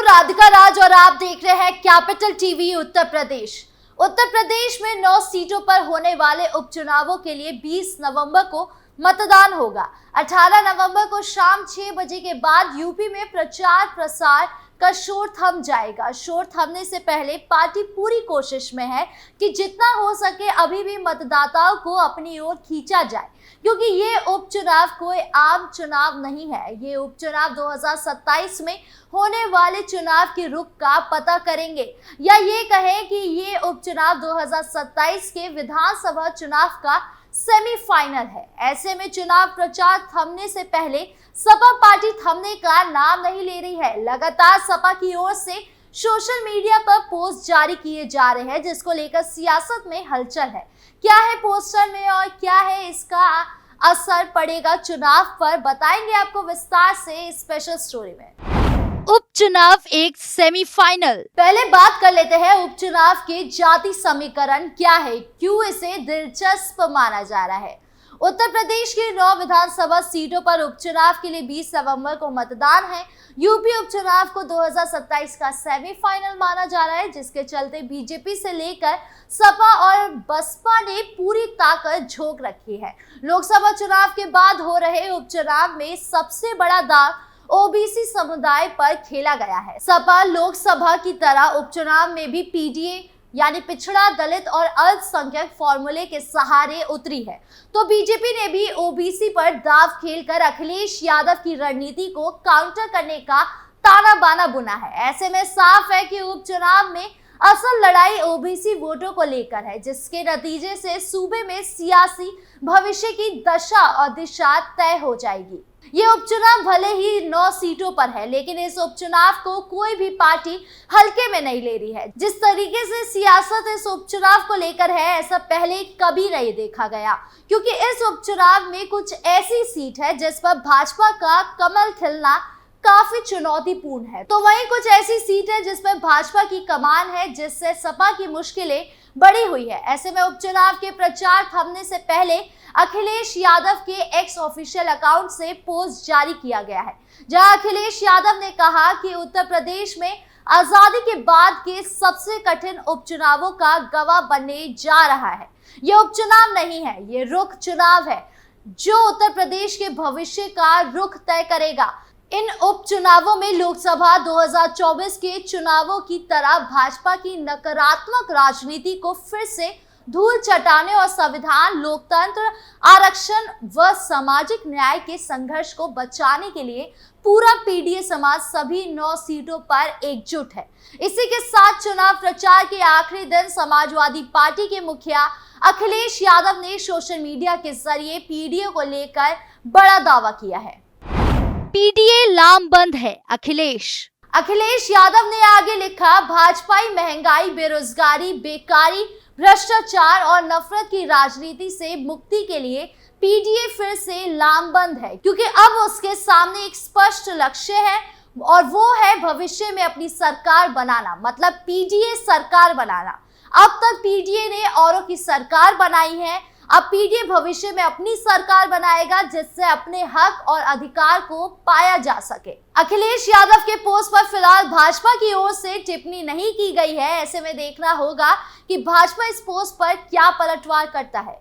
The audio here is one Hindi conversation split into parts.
राधिका राज और आप देख रहे हैं कैपिटल टीवी उत्तर प्रदेश। उत्तर प्रदेश में 9 सीटों पर होने वाले उपचुनावों के लिए 20 नवंबर को मतदान होगा। 18 नवंबर को शाम 6 बजे के बाद यूपी में प्रचार प्रसार का शोर थम जाएगा। शोर थमने से पहले पार्टी पूरी कोशिश में है कि जितना हो सके अभी भी मतदाताओं को अपनी ओर खींचा जाए, क्योंकि ये उपचुनाव कोई आम चुनाव नहीं है। ये उपचुनाव 2027 में होने वाले चुनाव के रुख का पता करेंगे, या ये कहें कि ये उपचुनाव 2027 के विधानसभा चुनाव का सेमीफाइनल है। ऐसे में चुनाव प्रचार थमने से पहले सपा पार्टी थमने का नाम नहीं ले रही है। लगातार सपा की ओर से सोशल मीडिया पर पोस्ट जारी किए जा रहे हैं, जिसको लेकर सियासत में हलचल है। क्या है पोस्टर में और क्या है इसका असर पड़ेगा चुनाव पर, बताएंगे आपको विस्तार से स्पेशल स्टोरी में। उपचुनाव एक सेमीफाइनल। पहले बात कर लेते हैं उपचुनाव के जाति समीकरण क्या है, क्यों इसे दिलचस्प माना जा रहा है। उत्तर प्रदेश की 9 विधानसभा सीटों पर उपचुनाव के लिए 20 नवंबर को मतदान है। यूपी उपचुनाव को 2027 का सेमीफाइनल माना जा रहा है, जिसके चलते बीजेपी से लेकर सपा और बसपा ने पूरी ताकत झोंक रखी है। लोकसभा चुनाव के बाद हो रहे उपचुनाव में सबसे बड़ा दांव ओबीसी समुदाय पर खेला गया है। सपा लोकसभा की तरह उपचुनाव में भी पीडीए यानी पिछड़ा, दलित और अल्पसंख्यक फॉर्मूले के सहारे उतरी है, तो बीजेपी ने भी ओबीसी पर दांव खेलकर अखिलेश यादव की रणनीति को काउंटर करने का ताना बाना बुना है। ऐसे में साफ है कि उपचुनाव में असल लड़ाई ओबीसी वोटों को लेकर है, जिसके नतीजे से सूबे में सियासी भविष्य की दशा और दिशा तय हो जाएगी। ये उपचुनाव भले ही 9 सीटों पर है, लेकिन इस उपचुनाव को कोई भी पार्टी हल्के में नहीं ले रही है। जिस तरीके से सियासत इस उपचुनाव को लेकर है, ऐसा पहले कभी नहीं देखा गया, क्योंकि इस उपचुनाव में कुछ ऐसी सीट है जिस पर भाजपा का कमल खिलना काफी चुनौतीपूर्ण है, तो वहीं कुछ ऐसी सीट है जिस पर भाजपा की कमान है, जिससे सपा की मुश्किलें बढ़ी हुई है। ऐसे में उपचुनाव के प्रचार थमने से पहले अखिलेश यादव के एक्स ऑफिशियल अकाउंट से पोस्ट जारी किया गया है, जहां अखिलेश यादव ने कहा कि उत्तर प्रदेश में आजादी के बाद के सबसे कठिन उपचुनावों का गवाह बनने जा रहा है। यह उपचुनाव नहीं है, ये रुख चुनाव है जो उत्तर प्रदेश के भविष्य का रुख तय करेगा। इन उपचुनावों में लोकसभा 2024 के चुनावों की तरह भाजपा की नकारात्मक राजनीति को फिर से धूल चटाने और संविधान, लोकतंत्र, आरक्षण व सामाजिक न्याय के संघर्ष को बचाने के लिए पूरा पीडीए समाज सभी 9 सीटों पर एकजुट है। इसी के साथ चुनाव प्रचार के आखिरी दिन समाजवादी पार्टी के मुखिया अखिलेश यादव ने सोशल मीडिया के जरिए पीडीए को लेकर बड़ा दावा किया है। पीडीए लामबंद है, अखिलेश यादव ने आगे लिखा, भाजपाई महंगाई, बेरोजगारी, बेकारी, भ्रष्टाचार और नफरत की राजनीति से मुक्ति के लिए पीडीए फिर से लामबंद है, क्योंकि अब उसके सामने एक स्पष्ट लक्ष्य है और वो है भविष्य में अपनी सरकार बनाना, मतलब पीडीए सरकार बनाना। अब तक पीडीए ने औरों की सरकार बनाई है, अब पीडीए भविष्य में अपनी सरकार बनाएगा, जिससे अपने हक और अधिकार को पाया जा सके। अखिलेश यादव के पोस्ट पर फिलहाल भाजपा की ओर से टिप्पणी नहीं की गई है। ऐसे में देखना होगा कि भाजपा इस पोस्ट पर क्या पलटवार करता है।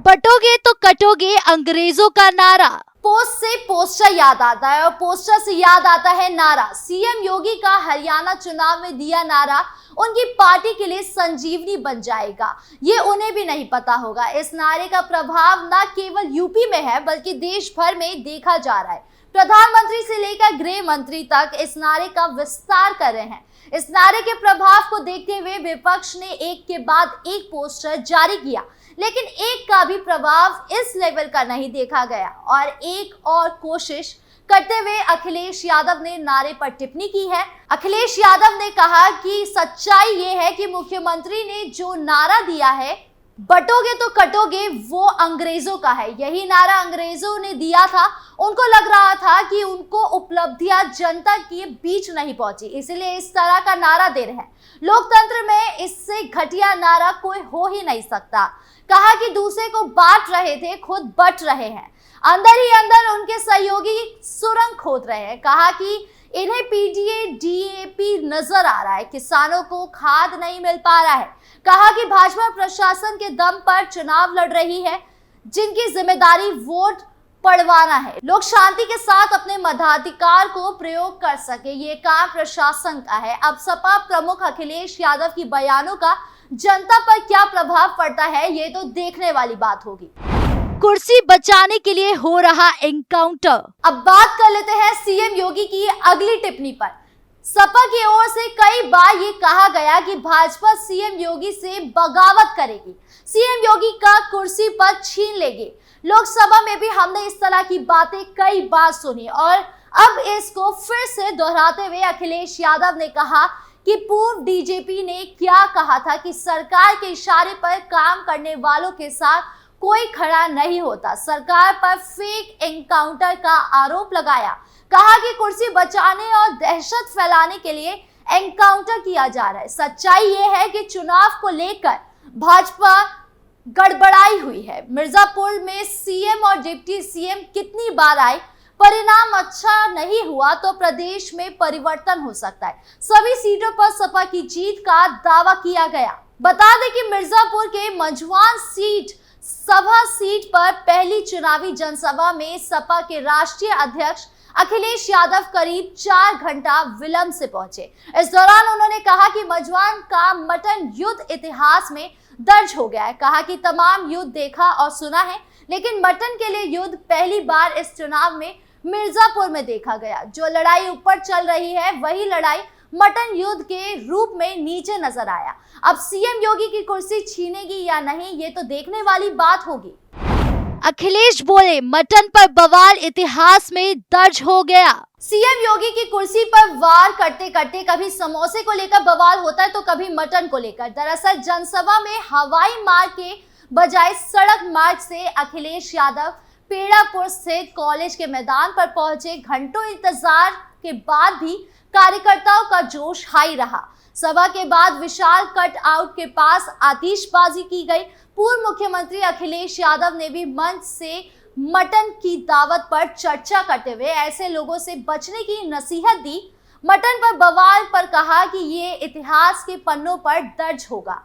बटोगे तो कटोगे, अंग्रेजों का नारा। पोस्ट से पोस्टर याद आता है और पोस्टर से याद आता है नारा। सीएम योगी का हरियाणा चुनाव में दिया नारा उनकी पार्टी के लिए संजीवनी बन जाएगा, ये उन्हें भी नहीं पता होगा। इस नारे का प्रभाव न केवल यूपी में है, बल्कि देश भर में देखा जा रहा है। प्रधानमंत्री से लेकर गृह मंत्री तक इस नारे का विस्तार कर रहे हैं। इस नारे के प्रभाव को देखते हुए विपक्ष ने एक के बाद एक पोस्टर जारी किया, लेकिन एक का भी प्रभाव इस लेवल का नहीं देखा गया और एक और कोशिश करते हुए अखिलेश यादव ने नारे पर टिप्पणी की है। अखिलेश यादव ने कहा कि सच्चाई ये है कि मुख्यमंत्री ने जो नारा दिया है, बटोगे तो कटोगे, वो अंग्रेजों का है। यही नारा अंग्रेजों ने दिया था। उनको लग रहा था कि उनको उपलब्धियां जनता के बीच नहीं पहुंची, इसलिए इस तरह का नारा दे रहे हैं। लोकतंत्र में इससे घटिया नारा कोई हो ही नहीं सकता। कहा कि दूसरे को बांट रहे थे, खुद बट रहे हैं। अंदर ही अंदर उनके सहयोगी सुरंग खोद रहे हैं। कहा कि इन्हें पीडीए डीएपी नजर आ रहा है, किसानों को खाद नहीं मिल पा रहा है। कहा कि भाजपा प्रशासन के दम पर चुनाव लड़ रही है, जिनकी जिम्मेदारी वोट पड़वाना है। लोग शांति के साथ अपने मताधिकार को प्रयोग कर सके, ये काम प्रशासन का है। अब सपा प्रमुख अखिलेश यादव की बयानों का जनता पर क्या प्रभाव पड़ता है, ये तो देखने वाली बात होगी। कुर्सी बचाने के लिए हो रहा एनकाउंटर। अब बात कर लेते हैं सीएम योगी की अगली टिप्पणी पर। सपा की ओर से कई बार ये कहा गया कि भाजपा सीएम योगी से बगावत करेगी, सीएम योगी का कुर्सी पर छीन लेगी। लोकसभा में भी हमने इस तरह की बातें कई बार सुनी और अब इसको फिर से दोहराते हुए अखिलेश यादव ने कहा कि पूर्व डीजीपी ने क्या कहा था कि सरकार के इशारे पर काम करने वालों के साथ कोई खड़ा नहीं होता। सरकार पर फेक एनकाउंटर का आरोप लगाया, कहा कि कुर्सी बचाने और दहशत फैलाने के लिए एनकाउंटर किया जा रहा है। सच्चाई ये है कि चुनाव को लेकर भाजपा गड़बड़ाई हुई है। मिर्जापुर में सीएम और डिप्टी सीएम कितनी बार आए, परिणाम अच्छा नहीं हुआ तो प्रदेश में परिवर्तन हो सकता है। सभी सीटों पर सपा की जीत का दावा किया गया। बता दें कि मिर्जापुर के मंझवान सभा सीट पर पहली चुनावी जनसभा में सपा के राष्ट्रीय अध्यक्ष अखिलेश यादव करीब 4 घंटा विलंब से पहुंचे। इस दौरान उन्होंने कहा कि मंझवान का मटन युद्ध इतिहास में दर्ज हो गया है। कहा कि तमाम युद्ध देखा और सुना है, लेकिन मटन के लिए युद्ध पहली बार इस चुनाव में मिर्जापुर में देखा गया। जो लड़ाई ऊपर चल रही है, वही लड़ाई मटन युद्ध के रूप में नीचे नजर आया। अब सीएम योगी की कुर्सी छीनेगी या नहीं, ये तो देखने वाली बात होगी। अखिलेश बोले, मटन पर बवाल इतिहास में दर्ज हो गया। सीएम योगी की कुर्सी पर वार करते करते कभी समोसे को लेकर बवाल होता है तो कभी मटन को लेकर। दरअसल जनसभा में हवाई मार्ग के बजाय सड़क मार्ग से अखिलेश यादव पेड़ापुर स्थित कॉलेज के मैदान पर पहुंचे। घंटों इंतजार के बाद भी कार्यकर्ताओं का जोश हाई रहा। सभा के बाद विशाल कट आउट के पास आतिशबाजी की गई। पूर्व मुख्यमंत्री अखिलेश यादव ने भी मंच से मटन की दावत पर चर्चा करते हुए ऐसे लोगों से बचने की नसीहत दी। मटन पर बवाल पर कहा कि ये इतिहास के पन्नों पर दर्ज होगा।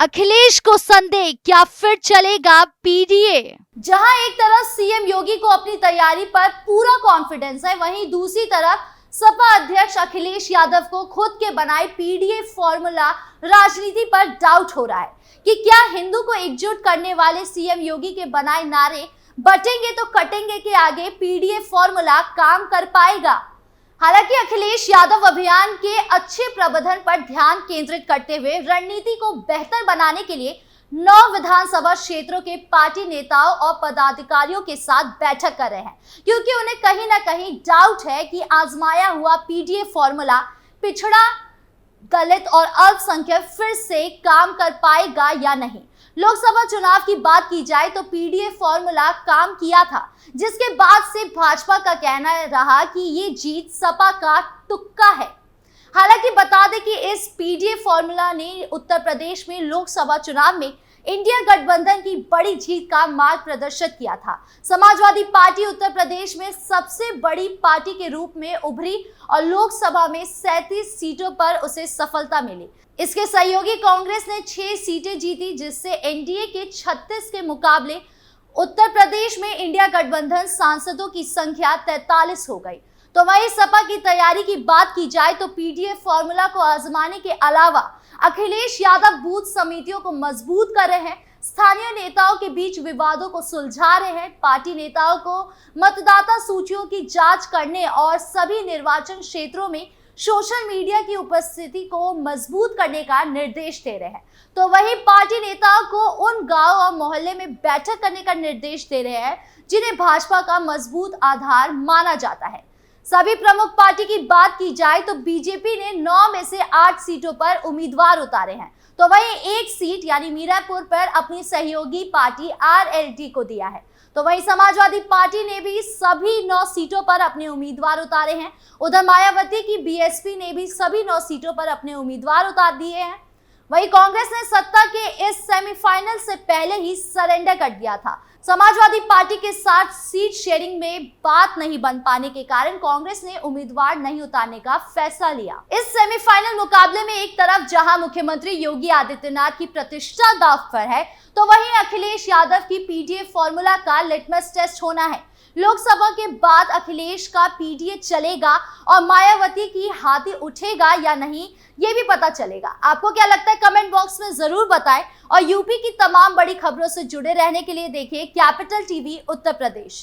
अखिलेश को संदेह, क्या फिर चलेगा पीडीए? जहां एक तरफ सीएम योगी को अपनी तैयारी पर पूरा कॉन्फिडेंस है, वहीं दूसरी तरफ सपा अध्यक्ष अखिलेश यादव को खुद के बनाए पीडीए फॉर्मूला राजनीति पर डाउट हो रहा है कि क्या हिंदू को एकजुट करने वाले सीएम योगी के बनाए नारे बटेंगे तो कटेंगे के आगे पीडीए फॉर्मूला काम कर पाएगा। हालांकि अखिलेश यादव अभियान के अच्छे प्रबंधन पर ध्यान केंद्रित करते हुए रणनीति को बेहतर बनाने के लिए 9 विधानसभा क्षेत्रों के पार्टी नेताओं और पदाधिकारियों के साथ बैठक कर रहे हैं, क्योंकि उन्हें कहीं ना कहीं डाउट है कि आजमाया हुआ पीडीए फॉर्मूला पिछड़ा, दलित और अल्पसंख्यक फिर से काम कर पाएगा या नहीं। लोकसभा चुनाव की बात की जाए तो पीडीए फॉर्मूला काम किया था, जिसके बाद से भाजपा का कहना रहा कि ये जीत सपा का तुक्का है। हालांकि बता दें कि इस पीडीए फॉर्मूला ने उत्तर प्रदेश में लोकसभा चुनाव में इंडिया गठबंधन की बड़ी जीत का मार्ग प्रदर्शित किया था। समाजवादी पार्टी उत्तर प्रदेश में सबसे बड़ी पार्टी के रूप में उभरी और लोकसभा में 37 सीटों पर उसे सफलता मिली। इसके सहयोगी कांग्रेस ने 6 सीटें जीती, जिससे एनडीए के 36 के मुकाबले उत्तर प्रदेश में इंडिया गठबंधन सांसदों की संख्या 43 हो गई। तो वहीं सपा की तैयारी की बात की जाए तो पीडीए फॉर्मूला को आजमाने के अलावा अखिलेश यादव बूथ समितियों को मजबूत कर रहे हैं, स्थानीय नेताओं के बीच विवादों को सुलझा रहे हैं, पार्टी नेताओं को मतदाता सूचियों की जांच करने और सभी निर्वाचन क्षेत्रों में सोशल मीडिया की उपस्थिति को मजबूत करने का निर्देश दे रहे हैं। तो वहीं पार्टी नेताओं को उन गांव और मोहल्ले में बैठक करने का निर्देश दे रहे हैं जिन्हें भाजपा का मजबूत आधार माना जाता है। सभी प्रमुख पार्टी की बात की जाए तो बीजेपी ने 9 में से 8 सीटों पर उम्मीदवार उतारे हैं, तो वहीं एक सीट यानी मीरापुर पर अपनी सहयोगी पार्टी आरएलडी को दिया है। तो वहीं समाजवादी पार्टी ने भी सभी 9 सीटों पर अपने उम्मीदवार उतारे हैं। उधर मायावती की बीएसपी ने भी सभी 9 सीटों पर अपने उम्मीदवार उतार दिए हैं। वहीं कांग्रेस ने सत्ता के इस सेमी सेमीफाइनल से पहले ही सरेंडर कर दिया था। समाजवादी पार्टी के साथ सीट शेयरिंग में बात नहीं बन पाने के कारण कांग्रेस ने उम्मीदवार नहीं उतारने का फैसला लिया। इस सेमीफाइनल मुकाबले में एक तरफ जहां मुख्यमंत्री योगी आदित्यनाथ की प्रतिष्ठा दांव पर है, तो वहीं अखिलेश यादव की पीडीए फॉर्मूला का लिटमस टेस्ट होना है। लोकसभा के बाद अखिलेश का पीडीए चलेगा और मायावती की हाथी उठेगा या नहीं, ये भी पता चलेगा। आपको क्या लगता है, कमेंट बॉक्स में जरूर बताएं और यूपी की तमाम बड़ी खबरों से जुड़े रहने के लिए देखिए कैपिटल टीवी उत्तर प्रदेश।